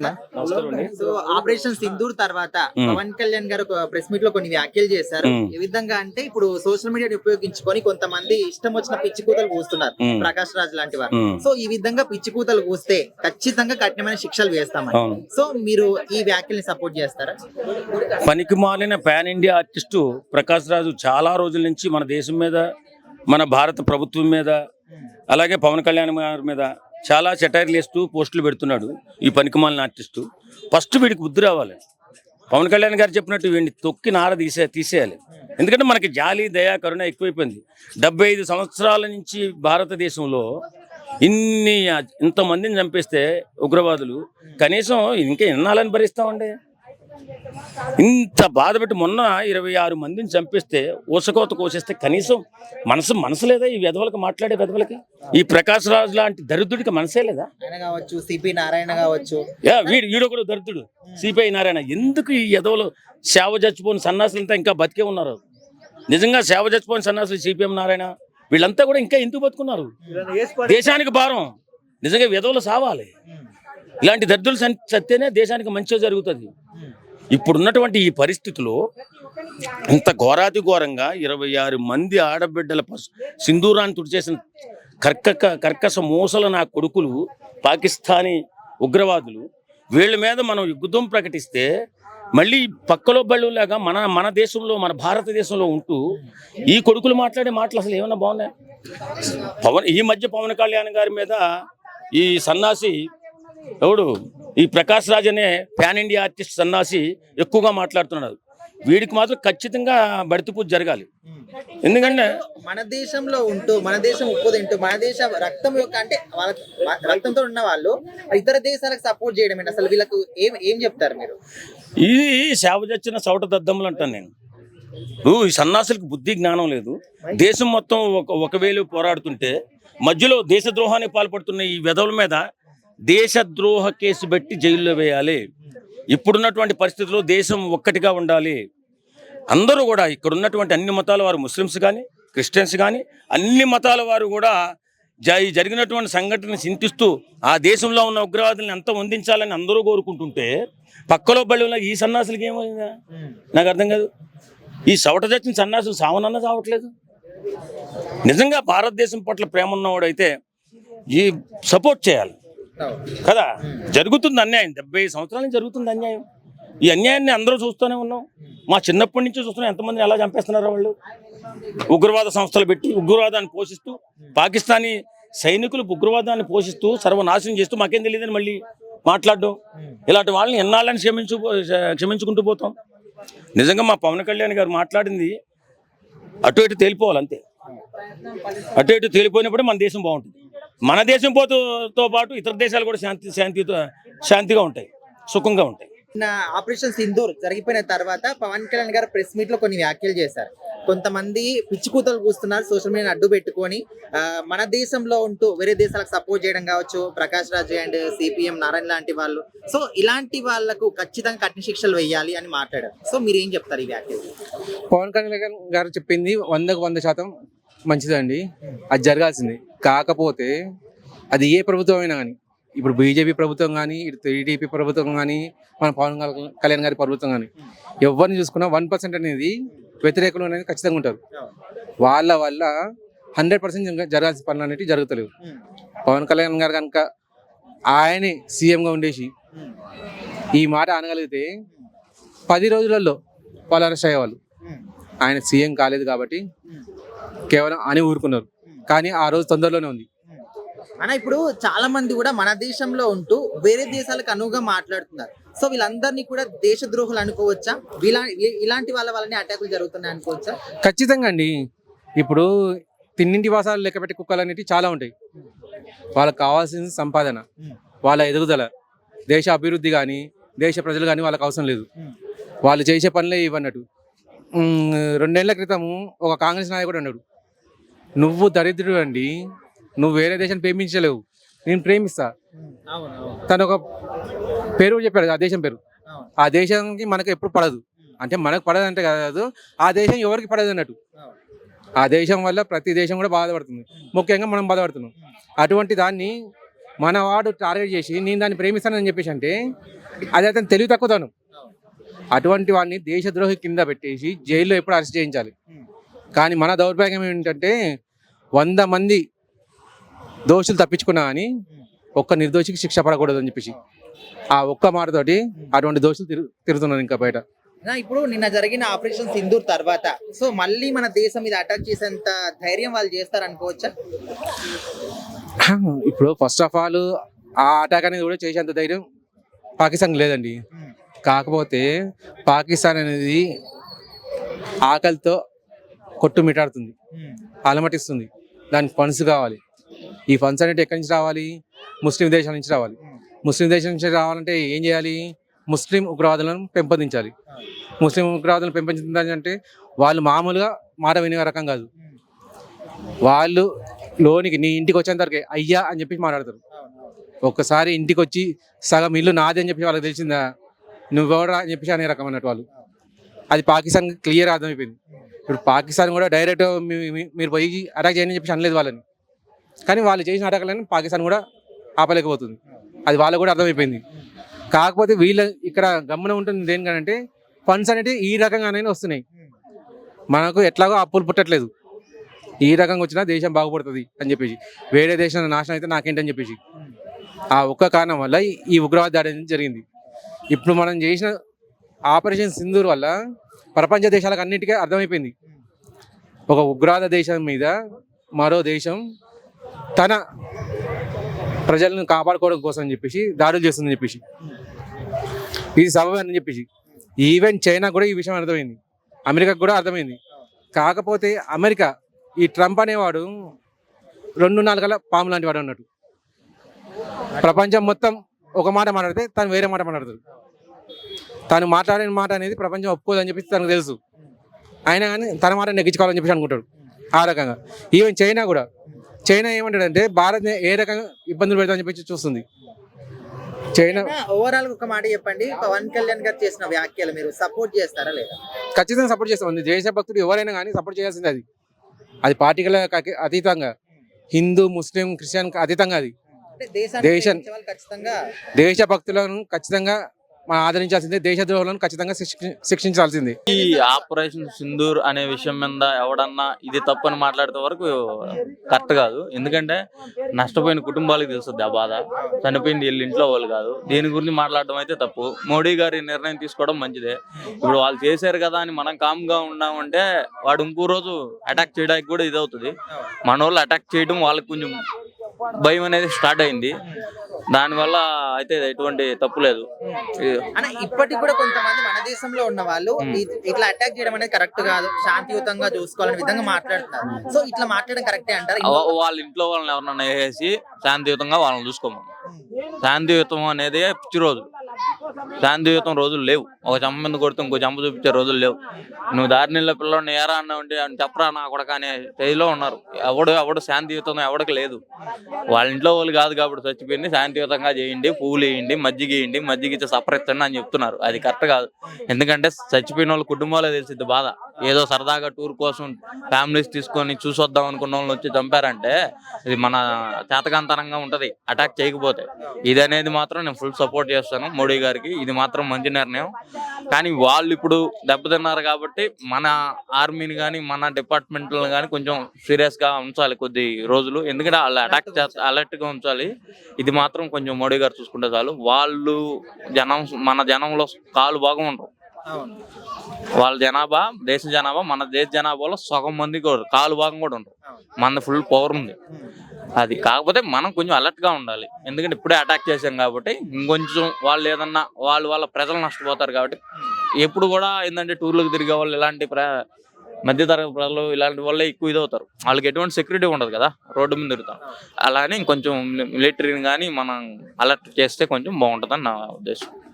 నమస్కారం అండి. So operation Sindoor తర్వాత పవన్ కళ్యాణ్ గారు ఒక ప్రెస్ మీట్ లో కొన్ని వ్యాఖ్యలు చేశారు. ఏ విధంగా అంటే ఇప్పుడు సోషల్ మీడియాని ఉపయోగించుకొని కొంతమంది ఇష్టం వచ్చిన పిచ్చి కూతలు కూస్తున్నారు, ప్రకాష్ రాజ్ లాంటి వారు. సో ఈ విధంగా పిచ్చి కూతలు కూస్తే ఖచ్చితంగా కఠినమైన శిక్షలు వేస్తామని. సో మీరు ఈ వ్యాఖ్యల్ని సపోర్ట్ చేస్తారా? పనికి మాలిన పాన్ ఇండియా ఆర్టిస్టు ప్రకాష్ రాజు చాలా రోజుల నుంచి మన దేశం మీద, మన భారత ప్రభుత్వం మీద, అలాగే పవన్ కళ్యాణ్ గారి మీద చాలా సెటైర్లు వేస్తూ పోస్టులు పెడుతున్నాడు. ఈ పనికిమాలిన ఆర్టిస్టు ఫస్ట్ వీడికి బుద్ధి రావాలి. పవన్ కళ్యాణ్ గారు చెప్పినట్టు వీడిని తొక్కి నార తీసేయాలి. ఎందుకంటే మనకి జాలి, దయా, కరుణ ఎక్కువైపోయింది. 75 సంవత్సరాల నుంచి భారతదేశంలో ఇంతమందిని చంపేస్తే ఉగ్రవాదులు కనీసం ఇంకా ఎన్నాళ్ళని భరిస్తామండి? ఇంత బాధపెట్టి మొన్న 26 మందిని చంపేస్తే ఊసకోత కోసేస్తే కనీసం మనసు లేదా ఈ వెధవలకి, మాట్లాడే వెధవలకి? ఈ ప్రకాష్ రాజ్ లాంటి దరిద్రుడికి మనసే లేదా? కావచ్చు, సిపి నారాయణ కావచ్చు, వీడొకడు దరిద్రుడు సిపిఐ నారాయణ. ఎందుకు ఈ ఎదవలు సేవ చచ్చిపోయిన సన్నాసులంతా ఇంకా బతికే ఉన్నారు? నిజంగా సేవ చచ్చిపోయిన సన్నాసులు సిపిఎం నారాయణ వీళ్ళంతా కూడా ఇంకా ఎందుకు బతుకున్నారు? దేశానికి భారం. నిజంగా విధవలు సావాలి. ఇలాంటి దరిద్రులు చస్తేనే దేశానికి మంచిగా జరుగుతుంది. ఇప్పుడున్నటువంటి ఈ పరిస్థితిలో ఇంత ఘోరాతి ఘోరంగా 26 మంది ఆడబిడ్డల సింధూరాన్ని తుడిచేసిన కర్కశ మూసల నా కొడుకులు పాకిస్తానీ ఉగ్రవాదులు, వీళ్ళ మీద మనం యుద్ధం ప్రకటిస్తే మళ్ళీ పక్కలో బళ్ళులాగా మన దేశంలో, మన భారతదేశంలో ఉంటూ ఈ కొడుకులు మాట్లాడే మాటలు అసలు ఏమన్నా బాగున్నాయి? ఈ మధ్య పవన్ కళ్యాణ్ గారి మీద ఈ సన్నాసి ఎవడు, ఈ ప్రకాష్ రాజ్ అనే పాన్ ఇండియా ఆర్టిస్ట్ సన్నాసి ఎక్కువగా మాట్లాడుతున్నాడు. వీడికి మాత్రం ఖచ్చితంగా బడితిపూజ జరగాలి. ఎందుకంటే మన దేశంలో ఉంటూ, మన దేశం ఉప్పు తింటూ, మన దేశ రక్తం యొక్క అంటే వాళ్ళ రక్తంతో ఉన్న వాళ్ళు ఇతర దేశాలకు సపోర్ట్ చేయడం ఏంటి? అసలు వీళ్ళకు ఏం చెప్తారు మీరు? ఇది సేవ చచ్చిన చౌట దద్దములు అంటాను నేను. ఈ సన్నాసులకు బుద్ధి జ్ఞానం లేదు. దేశం మొత్తం ఒక వేలు పోరాడుతుంటే మధ్యలో దేశద్రోహానికి పాల్పడుతున్న ఈ వెధవుల మీద దేశద్రోహ కేసు పెట్టి జైల్లో వేయాలి. ఇప్పుడున్నటువంటి పరిస్థితుల్లో దేశం ఒక్కటిగా ఉండాలి. అందరూ కూడా ఇక్కడ ఉన్నటువంటి అన్ని మతాల వారు, ముస్లిమ్స్ కానీ, క్రిస్టియన్స్ కానీ, అన్ని మతాల వారు కూడా జరిగినటువంటి సంఘటనను చింతిస్తూ ఆ దేశంలో ఉన్న ఉగ్రవాదులను ఎంత వందించాలని అందరూ కోరుకుంటుంటే పక్కలో బళ్ళలో ఈ సన్నాసులకి ఏమైందా నాకు అర్థం కాదు. ఈ చవట చచ్చిన సన్నాసులు సావనన్నా చావట్లేదు. నిజంగా భారతదేశం పట్ల ప్రేమ ఉన్నవాడైతే ఈ సపోర్ట్ చేయాలి కదా. జరుగుతుంది అన్యాయం, 75 సంవత్సరాల నుంచి జరుగుతుంది అన్యాయం. ఈ అన్యాయాన్ని అందరూ చూస్తూనే ఉన్నాం. మా చిన్నప్పటి నుంచి చూస్తున్నాం ఎంతమందిని ఎలా చంపేస్తున్నారు వాళ్ళు. ఉగ్రవాద సంస్థలు పెట్టి ఉగ్రవాదాన్ని పోషిస్తూ, పాకిస్తానీ సైనికులు ఉగ్రవాదాన్ని పోషిస్తూ సర్వనాశనం చేస్తూ మాకేం తెలియదని మళ్ళీ మాట్లాడడం. ఇలాంటి వాళ్ళని ఎన్నాళ్ళని క్షమించుకుంటూ పోతాం. నిజంగా మా పవన్ కళ్యాణ్ గారు మాట్లాడింది అటు ఇటు తేలిపోవాలి అంతే. అటు ఇటు తేలిపోయినప్పుడే మన దేశం బాగుంటుంది. మన దేశం తో పాటు ఇతర దేశాలు కూడా శాంతిగా ఉంటాయి, సుఖంగా ఉంటాయి. ఆపరేషన్ సింధూర్ జరిగిపోయిన తర్వాత పవన్ కళ్యాణ్ గారు ప్రెస్ మీట్ లో కొన్ని వ్యాఖ్యలు చేశారు. కొంతమంది పిచ్చి కూతలు కూస్తున్నారు, సోషల్ మీడియాని అడ్డు పెట్టుకొని మన దేశంలో ఉంటూ వేరే దేశాలకు సపోర్ట్ చేయడం కావచ్చు, ప్రకాష్ రాజ్ అండ్ సిపిఎం నారాయణ లాంటి వాళ్ళు. సో ఇలాంటి వాళ్ళకు ఖచ్చితంగా కఠిన శిక్షలు వేయాలి అని మాట్లాడారు. సో మీరు ఏం చెప్తారు ఈ వ్యాఖ్యలు? పవన్ కళ్యాణ్ గారు చెప్పింది 100% మంచిదండి. అది జరగాల్సింది. కాకపోతే అది ఏ ప్రభుత్వం అయినా కానీ, ఇప్పుడు బీజేపీ ప్రభుత్వం కానీ, ఇటు టీడీపీ ప్రభుత్వం కానీ, మన పవన్ కళ్యాణ్ గారి ప్రభుత్వం కానీ, ఎవరిని చూసుకున్నా 1% అనేది వ్యతిరేకులు అనేది ఖచ్చితంగా ఉంటారు. వాళ్ళ వల్ల 100% జరగాల్సిన పనులు అనేవి జరుగుతలేవు. పవన్ కళ్యాణ్ గారు కనుక ఆయనే సీఎంగా ఉండేసి ఈ మాట అనగలిగితే 10 రోజులలో వాళ్ళు అరెస్ట్ అయ్యేవాళ్ళు. ఆయన సీఎం కాలేదు కాబట్టి కేవలం అని ఊరుకున్నారు. కానీ ఆ రోజు తొందరలోనే ఉంది. అన్న ఇప్పుడు చాలా మంది కూడా మన దేశంలో ఉంటూ వేరే దేశాలకు అనువుగా మాట్లాడుతున్నారు. సో వీళ్ళందరినీ కూడా దేశద్రోహులు అనుకోవచ్చా? ఇలాంటి వాళ్ళని అటాకులు జరుగుతున్నాయి అనుకోవచ్చా? ఖచ్చితంగా అండి. ఇప్పుడు తిన్నింటి వాసాలు లెక్క పెట్టి కుక్కలు అనేవి చాలా ఉంటాయి. వాళ్ళకి కావాల్సిన సంపాదన, వాళ్ళ ఎదుగుదల, దేశ అభివృద్ధి కానీ, దేశ ప్రజలు కానీ వాళ్ళకి అవసరం లేదు. వాళ్ళు చేసే పనులే ఇవన్నట్టు. 2 ఏళ్ల క్రితము ఒక కాంగ్రెస్ నాయకుడు అన్నాడు, నువ్వు దరిద్రుడు అండి, నువ్వు వేరే దేశాన్ని ప్రేమించలేవు, నేను ప్రేమిస్తా. తను ఒక పేరు చెప్పాడు, ఆ దేశం పేరు. ఆ దేశానికి మనకు ఎప్పుడు పడదు అంటే, మనకు పడదు అంటే కాదు, ఆ దేశం ఎవరికి పడదు అన్నట్టు. ఆ దేశం వల్ల ప్రతి దేశం కూడా బాధపడుతుంది, ముఖ్యంగా మనం బాధపడుతున్నాం. అటువంటి దాన్ని మన వాడు టార్గెట్ చేసి నేను దాన్ని ప్రేమిస్తానని చెప్పేసి అంటే అది అతను తెలివి తక్కువతనం. అటువంటి వాడిని దేశద్రోహి కింద పెట్టేసి జైల్లో ఎప్పుడు అరెస్ట్ చేయించాలి. కానీ మన దౌర్భాగ్యం ఏంటంటే 100 మంది దోషులు తప్పించుకున్నా అని ఒక్క నిర్దోషికి శిక్ష పడకూడదు అని చెప్పేసి ఆ ఒక్క మాటతోటి అటువంటి దోషులు తిరుగుతున్నారు ఇంకా బయట. ఇప్పుడు నిన్న జరిగిన ఆపరేషన్ సింధూర్ తర్వాత సో మళ్ళీ మన దేశం మీద అటాక్ చేసేంత ధైర్యం వాళ్ళు చేస్తారనుకోవచ్చా? ఇప్పుడు ఫస్ట్ ఆఫ్ ఆల్ ఆ అటాక్ అనేది కూడా చేసేంత ధైర్యం పాకిస్తాన్ లేదండి. కాకపోతే పాకిస్తాన్ అనేది ఆకలితో కొట్టుమిటాడుతుంది, అలమటిస్తుంది. దానికి ఫండ్స్ కావాలి. ఈ ఫండ్స్ అనేది ఎక్కడి నుంచి రావాలి? ముస్లిం దేశాల నుంచి రావాలి. ముస్లిం దేశం నుంచి రావాలంటే ఏం చేయాలి? ముస్లిం ఉగ్రవాదులను పెంపొందించాలి. ముస్లిం ఉగ్రవాదులను పెంపొందించాలంటే వాళ్ళు మామూలుగా మాట వినే రకం కాదు. వాళ్ళు లోనికి నీ ఇంటికి వచ్చేంత వరకే అయ్యా అని చెప్పి మాట్లాడతారు. ఒక్కసారి ఇంటికి వచ్చి సగం ఇల్లు నాది అని చెప్పి వాళ్ళకి తెలిసిందా నువ్వెవరా అని చెప్పేసి అనే రకం అన్నట్టు వాళ్ళు. అది పాకిస్తాన్ క్లియర్ అర్థమైపోయింది. ఇప్పుడు పాకిస్తాన్ కూడా డైరెక్ట్ మీరు పోయి అటాక్ చేయని చెప్పేసి అనలేదు వాళ్ళని. కానీ వాళ్ళు చేసిన అటాక్లను పాకిస్తాన్ కూడా ఆపలేకపోతుంది. అది వాళ్ళకు కూడా అర్థమైపోయింది. కాకపోతే వీళ్ళ ఇక్కడ గమనం ఉంటుంది దేనికంటే ఫండ్స్ అనేవి ఈ రకంగానే వస్తున్నాయి. మనకు ఎట్లాగో అప్పులు పుట్టట్లేదు. ఈ రకంగా వచ్చినా దేశం బాగుపడుతుంది అని చెప్పేసి వేరే దేశం నాశనం అయితే నాకేంటని చెప్పేసి ఆ ఒక్క కారణం వల్ల ఈ ఉగ్రవాద దాడి అనేది జరిగింది. ఇప్పుడు మనం చేసిన ఆపరేషన్ సింధూర్ వల్ల ప్రపంచ దేశాలకు అన్నిటికీ అర్థమైపోయింది ఒక ఉగ్రవాద దేశం మీద మరో దేశం తన ప్రజలను కాపాడుకోవడం కోసం అని చెప్పేసి దాడులు చేస్తుందని చెప్పేసి ఇది సబబే అని చెప్పేసి ఈవెన్ చైనా కూడా ఈ విషయం అర్థమైంది, అమెరికాకు కూడా అర్థమైంది. కాకపోతే అమెరికా ఈ ట్రంప్ అనేవాడు 2 నాలుగల పాము లాంటి వాడు అన్నట్టు. ప్రపంచం మొత్తం ఒక మాట మాట్లాడితే తను వేరే మాట మాట్లాడతాడు. తను మాట్లాడిన మాట అనేది ప్రపంచం ఒప్పుకోదని చెప్పేసి తనకు తెలుసు. అయినా కానీ తన మాట నెగ్గించుకోవాలని చెప్పేసి అనుకుంటాడు. ఆ రకంగా ఈవెన్ చైనా ఏమంటాడంటే భారత్ ఏ రకంగా ఇబ్బందులు పెడతామని చెప్పి చూస్తుంది. చైనా ఓవరాల్ ఒక మాట చెప్పండి, పవన్ కళ్యాణ్ గారు చేసిన వ్యాఖ్యలు మీరు సపోర్ట్ చేస్తారా లేదా? ఖచ్చితంగా సపోర్ట్ చేస్తాం. దేశభక్తుడు ఎవరైనా కానీ సపోర్ట్ చేయాల్సింది. అది పార్టీల అతీతంగా, హిందూ ముస్లిం క్రిస్టియన్ అతీతంగా అది దేశభక్తులను ఖచ్చితంగా ఆదరించాల్సిందే. దేశద్రోహులను ఖచ్చితంగా శిక్షించాల్సిందే. ఈ ఆపరేషన్ సింధూర్ అనే విషయం మీద ఎవడన్నా ఇది తప్పని మాట్లాడితే వరకు కరెక్ట్ కాదు. ఎందుకంటే నష్టపోయిన కుటుంబాలకు తెలుస్తుంది ఆ బాధ. చనిపోయింది వీళ్ళ ఇంట్లో వాళ్ళు కాదు. దీని గురించి మాట్లాడడం అయితే తప్పు. మోడీ గారి నిర్ణయం తీసుకోవడం మంచిదే. ఇప్పుడు వాళ్ళు చేశారు కదా అని మనం కామ్గా ఉన్నామంటే వాడు ఇంకో రోజు అటాక్ చేయడానికి కూడా ఇది అవుతుంది. మన వాళ్ళు అటాక్ చేయడం వాళ్ళకి కొంచెం భయం అనేది స్టార్ట్ అయింది. దానివల్ల అయితే ఎటువంటి తప్పు లేదు. ఇప్పటికి కూడా కొంతమంది మన దేశంలో ఉన్న వాళ్ళు ఇట్లా అటాక్ చేయడం అనేది కరెక్ట్ కాదు, శాంతియుతంగా చూసుకోవాలనే విధంగా మాట్లాడుతున్నారు. సో ఇట్లా మాట్లాడడం కరెక్టే అంటారు? వాళ్ళ ఇంట్లో వాళ్ళని ఎవరన్నా వేసి శాంతియుతంగా వాళ్ళని చూసుకోమను. శాంతియుతం అనేది పిచ్చి రోజు. శాంతియుతం రోజులు లేవు. ఒక చెంప మీద కొడితే ఇంకో చెంప చూపించే రోజులు లేవు. నువ్వు దారినిళ్ళ పిల్లల్ని ఏరా అన్నావంటే చెప్పరా నా కొడక అనే స్టేజ్లో ఉన్నారు. ఎవడు శాంతియుతం ఎవడికి లేదు. వాళ్ళ ఇంట్లో వాళ్ళు కాదు కాబట్టి చచ్చిపోయింది. శాంతియుతంగా చేయండి, పువ్వులు వేయండి, మజ్జిగ వేయండి, మజ్జిగ ఇచ్చి సపరెత్తండి అని చెప్తున్నారు. అది కరెక్ట్ కాదు. ఎందుకంటే చచ్చిపోయిన వాళ్ళ కుటుంబాలే తెలిసిద్ది బాధ. ఏదో సరదాగా టూర్ కోసం ఫ్యామిలీస్ తీసుకొని చూసొద్దాం అనుకున్న వాళ్ళని వచ్చి చంపారంటే ఇది మన చేతకాంతరంగా ఉంటది అటాక్ చేయకపోతే. ఇది అనేది మాత్రం నేను ఫుల్ సపోర్ట్ చేస్తాను మోడీ గారికి. ఇది మాత్రం మంచి నిర్ణయం. కానీ వాళ్ళు ఇప్పుడు దెబ్బతిన్నారు కాబట్టి మన ఆర్మీని కానీ మన డిపార్ట్మెంట్లను కానీ కొంచెం సీరియస్ గా ఉంచాలి కొద్ది రోజులు. ఎందుకంటే వాళ్ళు అటాక్ అలర్ట్ గా ఉంచాలి. ఇది మాత్రం కొంచెం మోడీ గారు చూసుకుంటే చాలు. వాళ్ళు మన జనంలో కాలు భాగం ఉండరు. వాళ్ళ జనాభా దేశ జనాభా మన దేశ జనాభాలో సగం మంది కాలు భాగం కూడా ఉండరు. మన ఫుల్ పవర్ ఉంది. అది కాకపోతే మనం కొంచెం అలర్ట్ గా ఉండాలి. ఎందుకంటే ఇప్పుడే అటాక్ చేసాం కాబట్టి ఇంకొంచెం వాళ్ళు ఏదన్నా వాళ్ళ ప్రజలు నష్టపోతారు కాబట్టి ఎప్పుడు కూడా ఏంటంటే టూర్లకు తిరిగే వాళ్ళు ఇలాంటి మధ్యతరగతి ప్రజలు ఇలాంటి వాళ్ళే ఎక్కువ ఇదవుతారు. వాళ్ళకి ఎటువంటి సెక్యూరిటీ ఉండదు కదా, రోడ్డు మీద తిరుగుతాం. అలానే ఇంకొంచెం మిలిటరీని కానీ మనం అలర్ట్ చేస్తే కొంచెం బాగుంటుందని నా ఉద్దేశం.